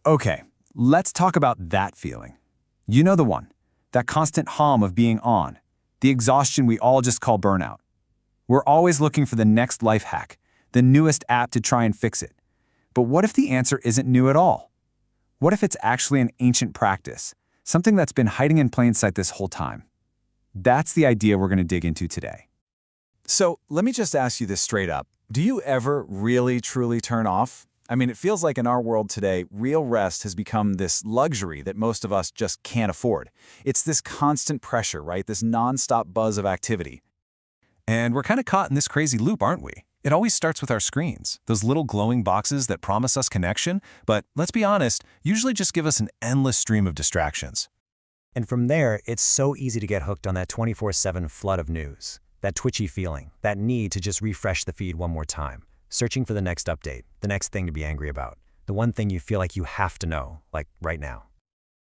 Okay, let's talk about that feeling. You know the one, that constant hum of being on, the exhaustion we all just call burnout. We're always looking for the next life hack, the newest app to try and fix it. But what if the answer isn't new at all? What if it's actually an ancient practice, something that's been hiding in plain sight this whole time? That's the idea we're going to dig into today. So let me just ask you this straight up. Do you ever really, truly turn off? I mean, it feels like in our world today, real rest has become this luxury that most of us just can't afford. It's this constant pressure, right? This nonstop buzz of activity. And we're kind of caught in this crazy loop, aren't we? It always starts with our screens, those little glowing boxes that promise us connection, but let's be honest, usually just give us an endless stream of distractions. And from there, it's so easy to get hooked on that 24/7 flood of news, that twitchy feeling, that need to just refresh the feed one more time, searching for the next update, the next thing to be angry about, the one thing you feel like you have to know, like right now.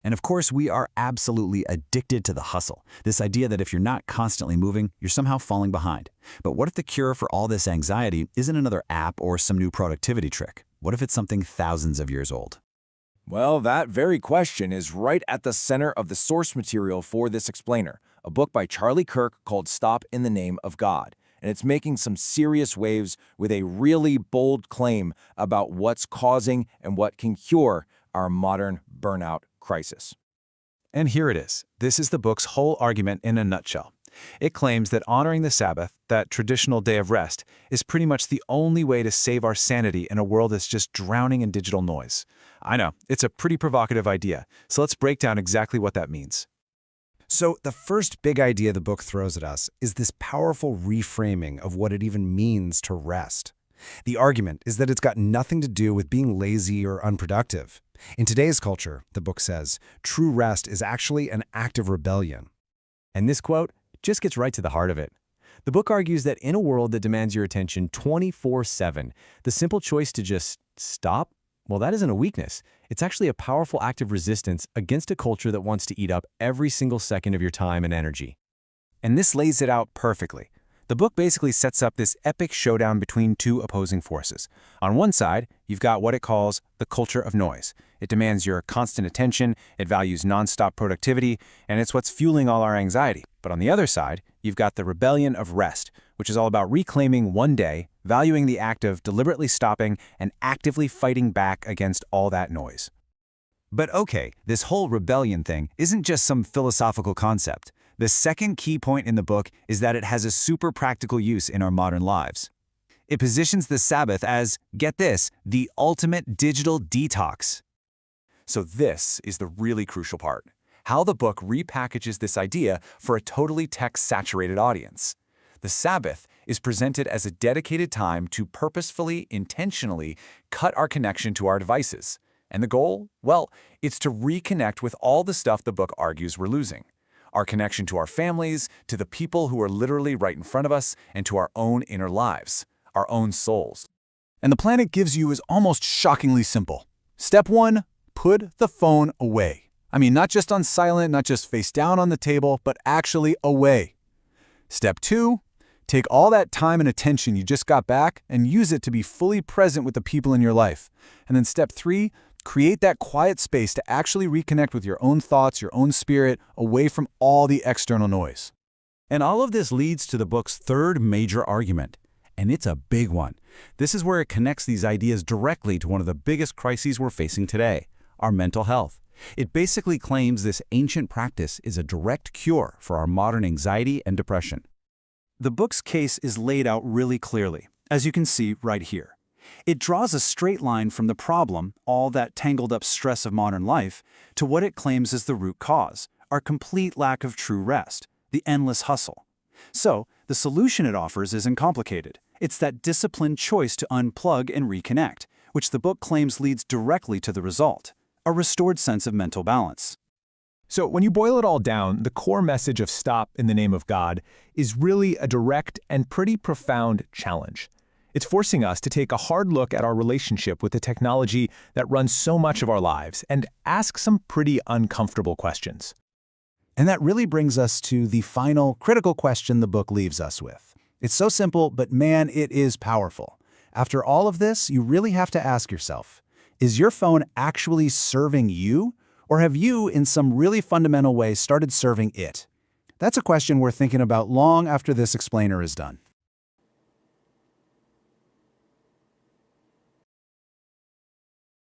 And of course, we are absolutely addicted to the hustle, this idea that if you're not constantly moving, you're somehow falling behind. But what if the cure for all this anxiety isn't another app or some new productivity trick? What if it's something thousands of years old? Well, that very question is right at the center of the source material for this explainer, a book by Charlie Kirk called Stop in the Name of God. And it's making some serious waves with a really bold claim about what's causing and what can cure our modern burnout crisis. And here it is. This is the book's whole argument in a nutshell. It claims that honoring the Sabbath, that traditional day of rest, is pretty much the only way to save our sanity in a world that's just drowning in digital noise. I know, it's a pretty provocative idea, so let's break down exactly what that means. So the first big idea the book throws at us is this powerful reframing of what it even means to rest. The argument is that it's got nothing to do with being lazy or unproductive. In today's culture, the book says, true rest is actually an act of rebellion. And this quote just gets right to the heart of it. The book argues that in a world that demands your attention 24/7, the simple choice to just stop, well, that isn't a weakness. It's actually a powerful act of resistance against a culture that wants to eat up every single second of your time and energy. And this lays it out perfectly. The book basically sets up this epic showdown between two opposing forces. On one side, you've got what it calls the culture of noise. It demands your constant attention, it values nonstop productivity, and it's what's fueling all our anxiety. But on the other side, you've got the rebellion of rest, which is all about reclaiming one day, valuing the act of deliberately stopping, and actively fighting back against all that noise. But okay, this whole rebellion thing isn't just some philosophical concept. The second key point in the book is that it has a super practical use in our modern lives. It positions the Sabbath as, get this, the ultimate digital detox. So this is the really crucial part, how the book repackages this idea for a totally tech-saturated audience. The Sabbath is presented as a dedicated time to purposefully, intentionally cut our connection to our devices. And the goal? Well, it's to reconnect with all the stuff the book argues we're losing. Our connection to our families, to the people who are literally right in front of us, and to our own inner lives, our own souls. And the plan it gives you is almost shockingly simple. Step 1, put the phone away. I mean, not just on silent, not just face down on the table, but actually away. Step 2, take all that time and attention you just got back and use it to be fully present with the people in your life. And then step 3, create that quiet space to actually reconnect with your own thoughts, your own spirit, away from all the external noise. And all of this leads to the book's third major argument, and it's a big one. This is where it connects these ideas directly to one of the biggest crises we're facing today, our mental health. It basically claims this ancient practice is a direct cure for our modern anxiety and depression. The book's case is laid out really clearly, as you can see right here. It draws a straight line from the problem, all that tangled up stress of modern life, to what it claims is the root cause, our complete lack of true rest, the endless hustle. So, the solution it offers isn't complicated. It's that disciplined choice to unplug and reconnect, which the book claims leads directly to the result, a restored sense of mental balance. So when you boil it all down, the core message of Stop in the Name of God is really a direct and pretty profound challenge. It's forcing us to take a hard look at our relationship with the technology that runs so much of our lives and ask some pretty uncomfortable questions. And that really brings us to the final critical question the book leaves us with. It's so simple, but man, it is powerful. After all of this, you really have to ask yourself, Is your phone actually serving you, or have you, in some really fundamental way, started serving it? That's a question we're thinking about long after this explainer is done.